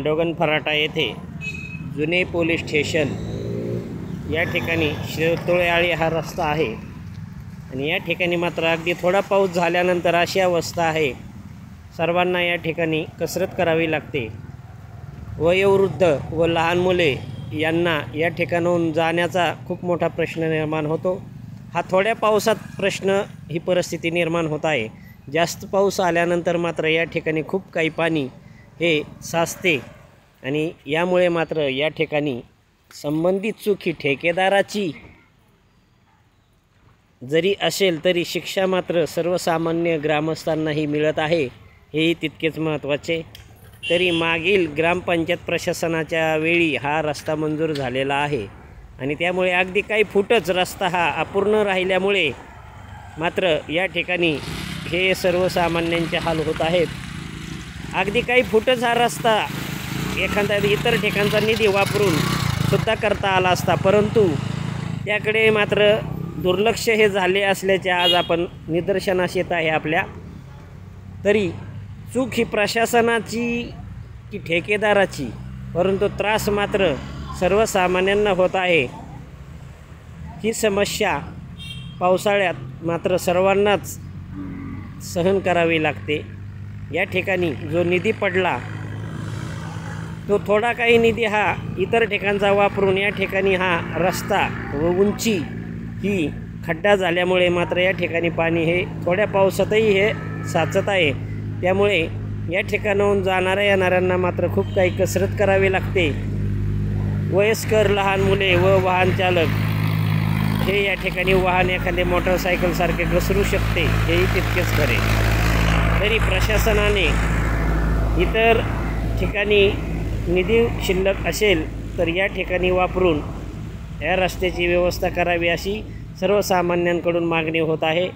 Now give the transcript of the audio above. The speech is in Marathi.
खंडोगण फराटा येथे जुने पोलीस स्टेशन या ठिकाणी शिरतोळेआळी हा रस्ता आहे आणि या ठिकाणी मात्र अगदी थोडा पाऊस झाल्यानंतर अशी अवस्था आहे, सर्वांना या ठिकाणी कसरत करावी लागते। वयोवृद्ध व लहान मुले यांना या ठिकाणाहून जाण्याचा खूप मोठा प्रश्न निर्माण होतो। हा थोड्या पावसात प्रश्न ही परिस्थिती निर्माण होत आहे। जास्त पाऊस आल्यानंतर मात्र या ठिकाणी खूप काही पाणी हे साचते आणि यामुळे मात्र या ठिकाणी संबंधित चूक ही ठेकेदाराची जरी असेल तरी शिक्षा मात्र सर्वसामान्य ग्रामस्थांनाही मिळत आहे, हेही तितकेच महत्त्वाचे। तरी मागील ग्रामपंचायत प्रशासनाच्या वेळी हा रस्ता मंजूर झालेला आहे आणि त्यामुळे अगदी काही फूटच रस्ता हा अपूर्ण राहिल्यामुळे मात्र या ठिकाणी हे सर्वसामान्यांचे हाल होत आहेत। अगदी काही फूटच हा रस्ता एखाद्या इतर ठिकाणचा निधी वापरून सुद्धा करता आला असता, परंतु त्याकडे मात्र दुर्लक्ष हे झाले असल्याचे आज आपण निदर्शनास येत आहे आपल्या। तरी चूक ही प्रशासनाची की ठेकेदाराची, परंतु त्रास मात्र सर्वसामान्यांना होत आहे। ही समस्या पावसाळ्यात मात्र सर्वांनाच सहन करावी लागते। या ठिकाणी जो निधी पडला तो थोडा काही निधी हा इतर ठिकाणचा वापरून या ठिकाणी हा रस्ता व उंची ही खड्डा झाल्यामुळे मात्र या ठिकाणी पाणी हे थोड्या पावसातही हे साचत आहे। त्यामुळे या ठिकाणाहून जाणाऱ्या येणाऱ्यांना मात्र खूप काही कसरत करावी लागते। वयस्कर, लहान मुले व वाहन चालक हे या ठिकाणी वाहन एखादे मोटरसायकलसारखे घसरू शकते, हेही तितकेच खरे। तरी प्रशासनाने इतर ठिकाणी निधी शिल्लक असेल तर या ठिकाणी वापरून या रस्त्याची व्यवस्था करावी अशी सर्वसामान्यांकडून मागणी होत आहे।